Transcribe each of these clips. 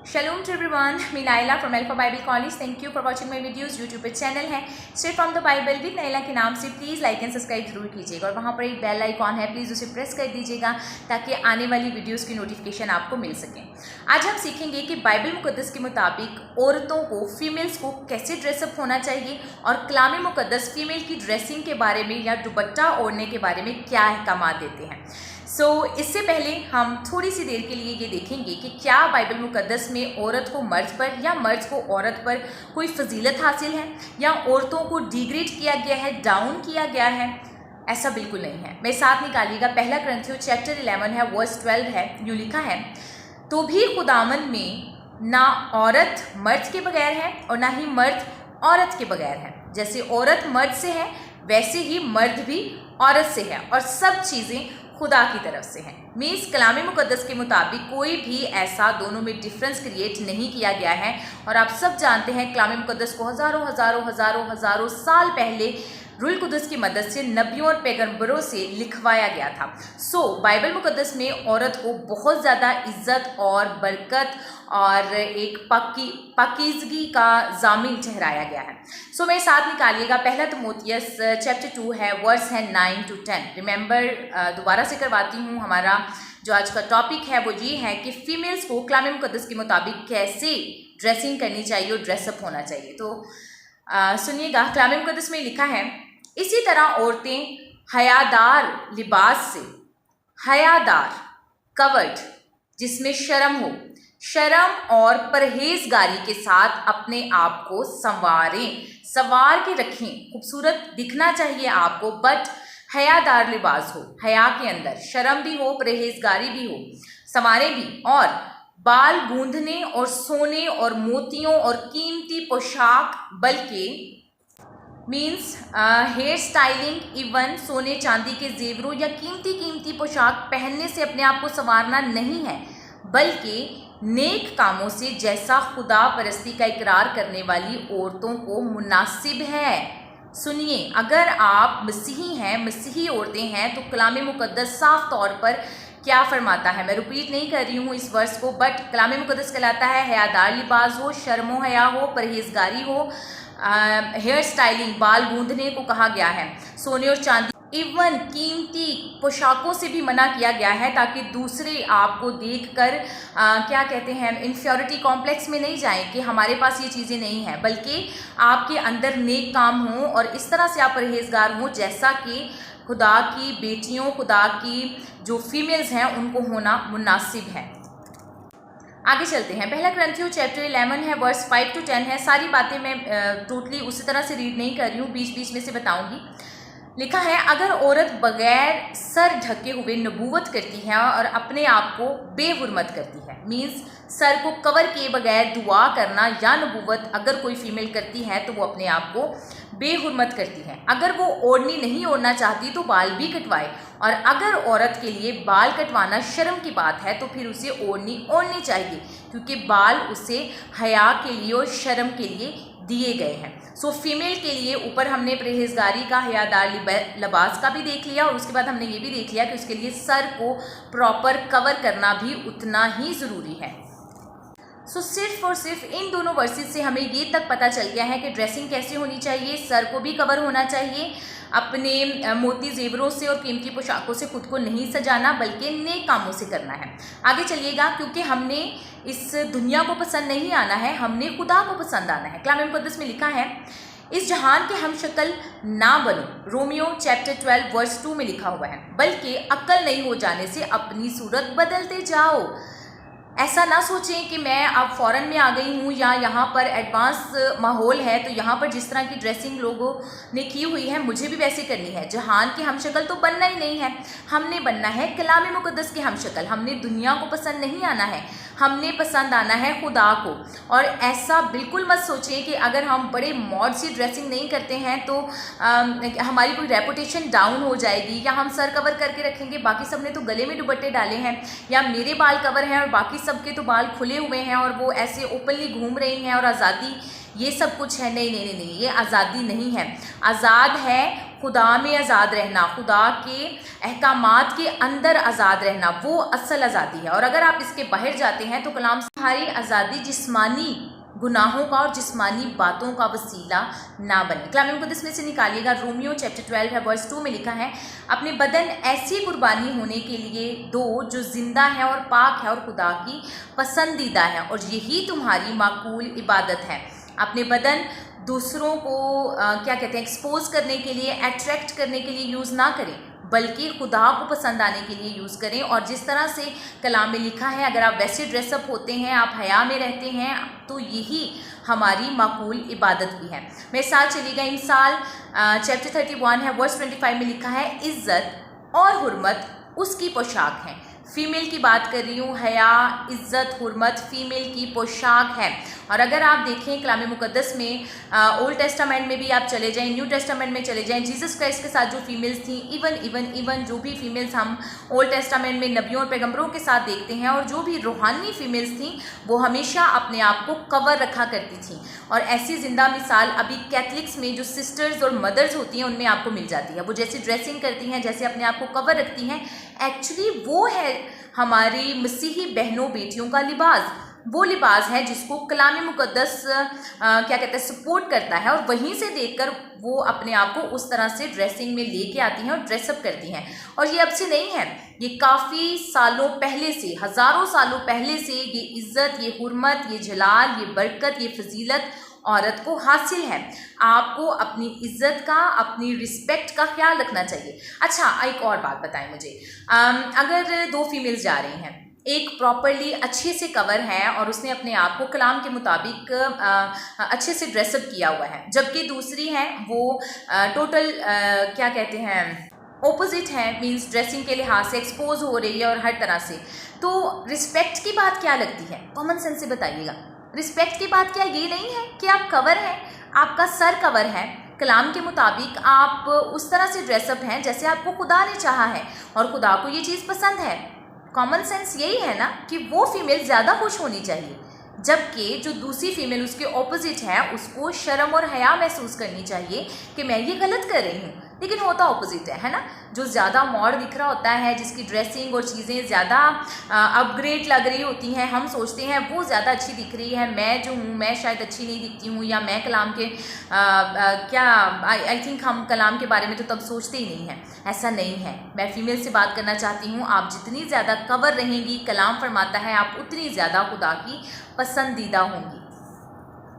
Shalom to everyone, मैं Naila from alpha Bible college. Thank you for watching my videos. YouTube पे channel है straight from the Bible with Naila के नाम से। Please like and subscribe जरूर कीजिएगा और वहाँ पर एक बेल आइकॉन है, प्लीज़ उसे प्रेस कर दीजिएगा ताकि आने वाली वीडियोस की नोटिफिकेशन आपको मिल सके। आज हम सीखेंगे कि बाइबल मुकद्दस के मुताबिक औरतों को, फीमेल्स को कैसे ड्रेसअप होना चाहिए और कलाम मुकद्दस फीमेल की ड्रेसिंग के बारे में या दुपट्टा ओढ़ने के बारे में क्या अहकाम देते हैं। इससे पहले हम थोड़ी सी देर के लिए ये देखेंगे कि क्या बाइबल मुकद्दस में औरत को मर्द पर या मर्द को औरत पर कोई फजीलत हासिल है या औरतों को डिग्रेड किया गया है, डाउन किया गया है। ऐसा बिल्कुल नहीं है। मेरे साथ निकालिएगा, पहला ग्रंथियों चैप्टर 11 है, वर्स 12 है। यूँ लिखा है, तो भी खुदावन में ना औरत मर्द के बगैर है और ना ही मर्द औरत के बगैर है। जैसे औरत मर्द से है वैसे ही मर्द भी औरत से है और सब चीज़ें खुदा की तरफ से है। मीन्स कलाम मुकद्दस के मुताबिक कोई भी ऐसा दोनों में डिफरेंस क्रिएट नहीं किया गया है। और आप सब जानते हैं कलाम मुकद्दस को हज़ारों साल पहले रूल कुदस की मदद से नबियों और पैगंबरों से लिखवाया गया था। बाइबल मुकद्दस में औरत को बहुत ज़्यादा इज्जत और बरकत और एक पाकीज़गी का ज़ामिन ठहराया गया है। मेरे साथ निकालिएगा, पहला तिमोथियस चैप्टर 2 है, वर्स है 9 to 10। रिमेंबर, दोबारा से करवाती हूँ, हमारा जो आज का टॉपिक है वो ये है कि फीमेल्स को कलाम मुकद्दस के मुताबिक कैसे ड्रेसिंग करनी चाहिए और ड्रेसअप होना चाहिए। सुनिएगा, कलाम मुकद्दस में लिखा है, इसी तरह औरतें हयादार लिबास से, हयादार कवर्ड जिसमें शर्म हो, शर्म और परहेजगारी के साथ अपने आप को संवार के रखें। खूबसूरत दिखना चाहिए आपको, बट हयादार लिबास हो, हया के अंदर शर्म भी हो, परहेजगारी भी हो, संवारे भी, और बाल गूंदने और सोने और मोतियों और कीमती पोशाक, बल्कि मीन्स हेयर स्टाइलिंग, इवन सोने चांदी के जेवरों या कीमती पोशाक पहनने से अपने आप को संवारना नहीं है, बल्कि नेक कामों से, जैसा खुदा परस्ती का इकरार करने वाली औरतों को मुनासिब है। सुनिए, अगर आप मसीही हैं, मसीही औरतें हैं, तो कलाम मुकद्दस साफ तौर पर क्या फरमाता है। मैं रिपीट नहीं कर रही हूँ इस वर्स को, बट कलाम मुकद्दस कहलाता है हयादार लिबास हो, शर्मो हया हो, परहेजगारी हो, हेयर स्टाइलिंग, बाल गूंदने को कहा गया है, सोने और चांदी, इवन कीमती पोशाकों से भी मना किया गया है, ताकि दूसरे आपको देखकर क्या कहते हैं, इन्फ्योरिटी कॉम्प्लेक्स में नहीं जाएं कि हमारे पास ये चीज़ें नहीं हैं, बल्कि आपके अंदर नेक काम हो और इस तरह से आप परहेजगार हों जैसा कि खुदा की बेटियों, खुदा की जो फीमेल्स हैं उनको होना मुनासिब है। आगे चलते हैं, पहला ग्रंथियों चैप्टर 11 है, वर्स 5 to 10 है। सारी बातें मैं टोटली उसी तरह से रीड नहीं कर रही हूँ, बीच बीच में से बताऊंगी। लिखा है, अगर औरत बगैर सर ढके हुए नबूवत करती है और अपने आप को बेहुरमत करती है, मीन्स सर को कवर किए बगैर दुआ करना या नबूवत अगर कोई फीमेल करती है तो वो अपने आप को बेहुरमत करती है। अगर वो ओढ़नी नहीं ओढ़ना चाहती तो बाल भी कटवाए, और अगर औरत के लिए बाल कटवाना शर्म की बात है तो फिर उसे ओढ़नी चाहिए, क्योंकि बाल उसे हया के लिए और शर्म के लिए दिए गए हैं। फीमेल के लिए ऊपर हमने परहेजगारी का, हयादार लिबास का भी देख लिया, और उसके बाद हमने ये भी देख लिया कि उसके लिए सर को प्रॉपर कवर करना भी उतना ही ज़रूरी है। सिर्फ और सिर्फ इन दोनों वर्सेस से हमें ये तक पता चल गया है कि ड्रेसिंग कैसे होनी चाहिए। सर को भी कवर होना चाहिए, अपने मोती जेवरों से और कीमती पोशाकों से खुद को नहीं सजाना, बल्कि नेक कामों से करना है। आगे चलिएगा, क्योंकि हमने इस दुनिया को पसंद नहीं आना है, हमने खुदा को पसंद आना है। कलाम मुकद्दस में लिखा है, इस जहान के हम शक्ल ना बनो, रोमियो चैप्टर 12 वर्स 2 में लिखा हुआ है, बल्कि अक्ल नहीं हो जाने से अपनी सूरत बदलते जाओ। ऐसा ना सोचें कि मैं अब फॉरेन में आ गई हूँ या यहाँ पर एडवांस माहौल है तो यहाँ पर जिस तरह की ड्रेसिंग लोगों ने की हुई है मुझे भी वैसे करनी है। जहान की हम शक्ल तो बनना ही नहीं है, हमने बनना है कलाम मुकद्दस की हम शक्ल। हमने दुनिया को पसंद नहीं आना है, हमने पसंद आना है खुदा को। और ऐसा बिल्कुल मत सोचें कि अगर हम बड़े मॉड सी ड्रेसिंग नहीं करते हैं तो हमारी कोई रेपुटेशन डाउन हो जाएगी, या हम सर कवर करके रखेंगे, बाकी सब ने तो गले में दुपट्टे डाले हैं, या मेरे बाल कवर हैं और बाकी सबके तो बाल खुले हुए हैं और वो ऐसे ओपनली घूम रही हैं और आज़ादी ये सब कुछ है। नहीं, ये आज़ादी नहीं है। आज़ाद है खुदा में आज़ाद रहना, खुदा के अहकामात के अंदर आज़ाद रहना, वो असल आज़ादी है। और अगर आप इसके बाहर जाते हैं तो कलाम से हमारी आज़ादी जिस्मानी गुनाहों का और जिस्मानी बातों का वसीला ना बने। कलाम मुक़द्दस में से निकालिएगा, रोमियो चैप्टर 12 है वर्स 2 में लिखा है, अपने बदन ऐसी कुर्बानी होने के लिए दो जो जिंदा है और पाक है और खुदा की पसंदीदा है, और यही तुम्हारी माकूल इबादत है। अपने बदन दूसरों को क्या कहते हैं, एक्सपोज करने के लिए, अट्रैक्ट करने के लिए यूज़ ना करें, बल्कि खुदा को पसंद आने के लिए यूज़ करें। और जिस तरह से कलाम में लिखा है, अगर आप वैसे ड्रेसअप होते हैं, आप हया में रहते हैं, तो यही हमारी माकूल इबादत भी है। मेरे साथ चलिएगा, इंसाल चैप्टर 31 है वर्स 25 में लिखा है, इज़्ज़त और हुर्मत उसकी पोशाक है। फ़ीमेल की बात कर रही हूँ, हया, इज़्ज़त, हुर्मत फ़ीमेल की पोशाक है। और अगर आप देखें कलाम मुक़द्दस में, ओल्ड टेस्टामेंट में भी आप चले जाएं, न्यू टेस्टामेंट में चले जाएं, जीसस क्राइस्ट के साथ जो फीमेल्स थी, इवन जो भी फीमेल्स हम ओल्ड टेस्टामेंट में नबियों और पैगंबरों के साथ देखते हैं, और जो भी रूहानी फीमेल्स थी, वो हमेशा अपने आप को कवर रखा करती थी। और ऐसी ज़िंदा मिसाल अभी कैथलिक्स में जो सिस्टर्स और मदर्स होती हैं, उनमें आपको मिल जाती है। वो जैसे ड्रेसिंग करती हैं, जैसे अपने आप को कवर रखती हैं, एक्चुअली वो है हमारी मसीही बहनों बेटियों का लिबास। वो लिबास है जिसको कलाम मुक़द्दस क्या कहते हैं, सपोर्ट करता है, और वहीं से देखकर वो अपने आप को उस तरह से ड्रेसिंग में लेके आती हैं और ड्रेसअप करती हैं। और ये अब से नहीं है, ये काफ़ी सालों पहले से, हज़ारों सालों पहले से ये इज़्ज़त, ये हुर्मत, ये जलाल, ये बरकत, ये फजीलत औरत को हासिल है। आपको अपनी इज़्ज़त का, अपनी रिस्पेक्ट का ख्याल रखना चाहिए। अच्छा, एक और बात बताएं मुझे, अगर दो फीमेल्स जा रही हैं, एक प्रॉपरली अच्छे से कवर है और उसने अपने आप को कलाम के मुताबिक अच्छे से ड्रेसअप किया हुआ है, जबकि दूसरी है वो टोटल क्या कहते हैं, ऑपोजिट है, मींस ड्रेसिंग के लिहाज से एक्सपोज हो रही है और हर तरह से, तो रिस्पेक्ट की बात क्या लगती है? कॉमन सेंस से बताइएगा, रिस्पेक्ट की बात क्या ये नहीं है कि आप कवर हैं, आपका सर कवर है, कलाम के मुताबिक आप उस तरह से ड्रेसअप हैं जैसे आपको खुदा ने चाहा है, और खुदा को ये चीज़ पसंद है। कॉमन सेंस यही है ना कि वो फीमेल ज़्यादा खुश होनी चाहिए, जबकि जो दूसरी फीमेल उसके ऑपोजिट है, उसको शर्म और हया महसूस करनी चाहिए कि मैं ये गलत कर रही हूँ। लेकिन होता ऑपोजिट है ना, जो ज़्यादा मॉड दिख रहा होता है, जिसकी ड्रेसिंग और चीज़ें ज़्यादा अपग्रेड लग रही होती हैं, हम सोचते हैं वो ज़्यादा अच्छी दिख रही है, मैं जो हूँ मैं शायद अच्छी नहीं दिखती हूँ, या मैं कलाम के आई थिंक हम कलाम के बारे में तो तब सोचते ही नहीं हैं। ऐसा नहीं है। मैं फीमेल से बात करना चाहती हूँ, आप जितनी ज़्यादा कवर रहेंगी, कलाम फरमाता है आप उतनी ज़्यादा खुदा की पसंदीदा होंगी।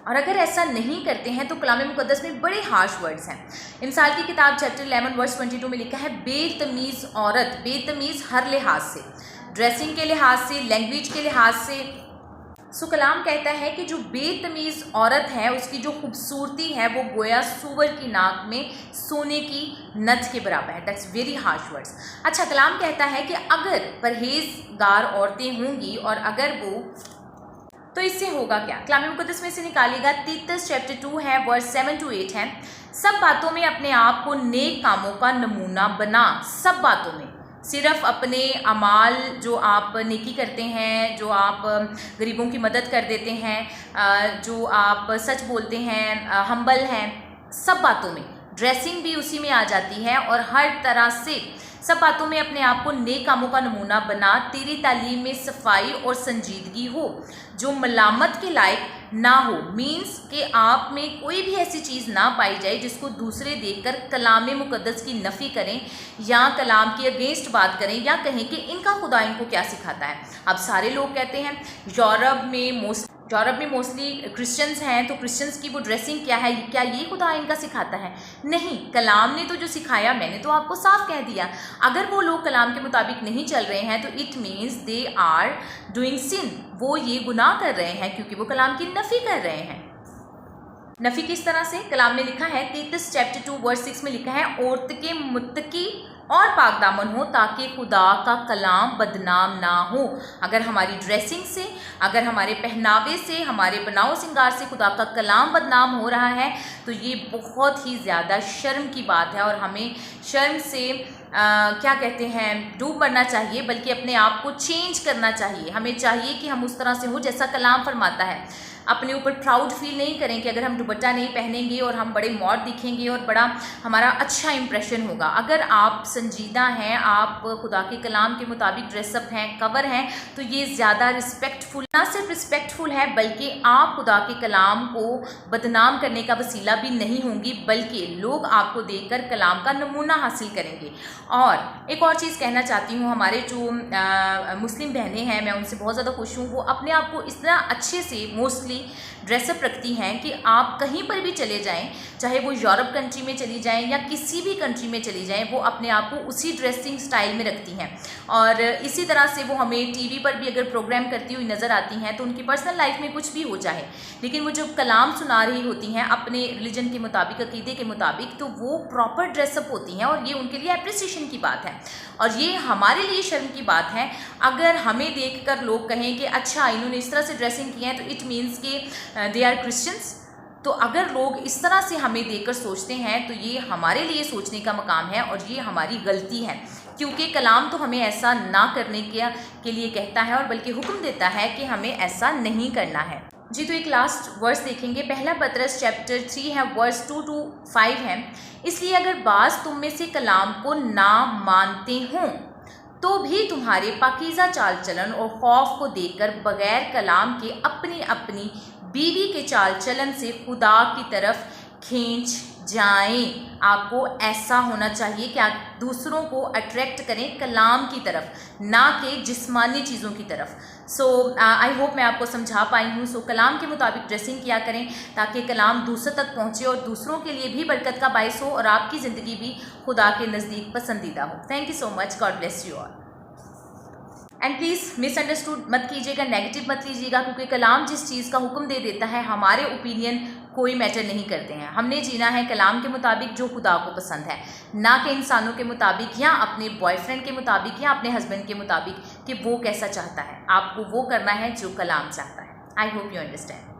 और अगर ऐसा नहीं करते हैं तो कलाम मुक़द्दस में बड़े हार्श वर्ड्स हैं। इंसाल की किताब चैप्टर 11 वर्स 22 में लिखा है, बेतमीज़ औरत, बेतमीज़ हर लिहाज से, ड्रेसिंग के लिहाज से, लैंग्वेज के लिहाज से। सो कलाम कहता है कि जो बेतमीज़ औरत है उसकी जो खूबसूरती है वो गोया सूअर की नाक में सोने की नथ के बराबर है। That's very harsh words. अच्छा, कलाम कहता है कि अगर परहेजगार औरतें होंगी और अगर वो, तो इससे होगा क्या? कलाम मुक़द्दस में से निकालिएगा, तीतस चैप्टर 2 है वर्स 7 to 8 है, सब बातों में अपने आप को नेक कामों का नमूना बना। सब बातों में, सिर्फ अपने अमाल जो आप नेकी करते हैं, जो आप गरीबों की मदद कर देते हैं, जो आप सच बोलते हैं, हम्बल हैं, सब बातों में, ड्रेसिंग भी उसी में आ जाती है, और हर तरह से सब बातों में अपने आप को नेक कामों का नमूना बना। तेरी तालीम में सफाई और संजीदगी हो जो मलामत के लायक ना हो, मीन्स कि आप में कोई भी ऐसी चीज़ ना पाई जाए जिसको दूसरे देखकर कलाम मुक़द्दस की नफ़ी करें या कलाम के अगेंस्ट बात करें या कहें कि इनका खुदा इनको क्या सिखाता है। अब सारे लोग कहते हैं यूरोप में मोस्टली क्रिश्चियंस हैं, तो क्रिश्चियंस की वो ड्रेसिंग क्या है, क्या ये खुदा इनका सिखाता है? नहीं, कलाम ने तो जो सिखाया मैंने तो आपको साफ कह दिया। अगर वो लोग कलाम के मुताबिक नहीं चल रहे हैं तो it means they are doing sin, वो ये गुनाह कर रहे हैं क्योंकि वो कलाम की नफ़ी कर रहे हैं। नफ़ी किस तरह से? कलाम में लिखा है, तीतस चैप्टर 2 वर्स 6 में लिखा है, औरत के मुत्तकी और पाकदामन हो ताकि खुदा का कलाम बदनाम ना हो। अगर हमारी ड्रेसिंग से, अगर हमारे पहनावे से, हमारे बनाव सिंगार से खुदा का कलाम बदनाम हो रहा है तो ये बहुत ही ज़्यादा शर्म की बात है, और हमें शर्म से क्या कहते हैं, डूब मरना चाहिए, बल्कि अपने आप को चेंज करना चाहिए। हमें चाहिए कि हम उस तरह से हो जैसा कलाम फरमाता है। अपने ऊपर प्राउड फील नहीं करें कि अगर हम दुपट्टा नहीं पहनेंगे और हम बड़े मॉड दिखेंगे और बड़ा हमारा अच्छा इंप्रेशन होगा। अगर आप संजीदा हैं, आप खुदा के कलाम के मुताबिक ड्रेसअप हैं, कवर हैं, तो ये ज़्यादा रिस्पेक्टफुल, ना सिर्फ रिस्पेक्टफुल है बल्कि आप खुदा के कलाम को बदनाम करने का वसीला भी नहीं होंगी, बल्कि लोग आपको देखकर कलाम का नमूना हासिल करेंगे। और एक और चीज़ कहना चाहती हूँ, हमारे जो मुस्लिम बहनें हैं, मैं उनसे बहुत ज़्यादा खुश हूँ। वो अपने आप को इतना अच्छे से मोस्टली ड्रेसअप रखती हैं कि आप कहीं पर भी चले जाएं, चाहे वो यूरोप कंट्री में चली जाएं या किसी भी कंट्री में चली जाएं, वो अपने आप को उसी ड्रेसिंग स्टाइल में रखती हैं। और इसी तरह से वो हमें टीवी पर भी अगर प्रोग्राम करती हुई नज़र आती हैं, तो उनकी पर्सनल लाइफ में कुछ भी हो जाए, लेकिन वो जब कलाम सुना रही होती हैं अपने रिलीजन के मुताबिक, अकीदे के मुताबिक, तो वो प्रॉपर ड्रेसअप होती हैं। और ये उनके लिए अप्रिसिएशन की बात है और ये हमारे लिए शर्म की बात है। अगर हमें देखकर लोग कहें कि अच्छा इन्होंने इस तरह से ड्रेसिंग की है, तो इट मीन्स कि दे आर क्रिश्चियंस। तो अगर लोग इस तरह से हमें देखकर सोचते हैं, तो ये हमारे लिए सोचने का मकाम है और ये हमारी गलती है, क्योंकि कलाम तो हमें ऐसा ना करने के लिए कहता है और बल्कि हुक्म देता है कि हमें ऐसा नहीं करना है। जी, तो एक लास्ट वर्स देखेंगे। पहला पतरस चैप्टर 3 है, वर्स 2 to 5 है। इसलिए अगर बाज़ तुम में से कलाम को ना मानते हों, तो भी तुम्हारे पाकीज़ा चाल चलन और खौफ को देखकर बग़ैर कलाम के अपनी अपनी बीवी के चाल चलन से खुदा की तरफ खींच जाएं। आपको ऐसा होना चाहिए कि आप दूसरों को अट्रैक्ट करें कलाम की तरफ, ना कि जिस्मानी चीज़ों की तरफ। सो आई होप मैं आपको समझा पाई हूँ। सो कलाम के मुताबिक ड्रेसिंग किया करें ताकि कलाम दूसरों तक पहुँचे और दूसरों के लिए भी बरकत का बायस हो और आपकी ज़िंदगी भी खुदा के नज़दीक पसंदीदा हो। Thank you so much, God bless you all. And please misunderstood मत कीजिएगा, नेगेटिव मत लीजिएगा, क्योंकि कलाम जिस चीज़ का हुक्म दे देता है, हमारे ओपिनियन कोई मैटर नहीं करते हैं। हमने जीना है कलाम के मुताबिक जो खुदा को पसंद है, ना कि इंसानों के मुताबिक या अपने बॉयफ्रेंड के मुताबिक या अपने हस्बैंड के मुताबिक कि वो कैसा चाहता है। आपको वो करना है जो कलाम चाहता है। I hope you understand.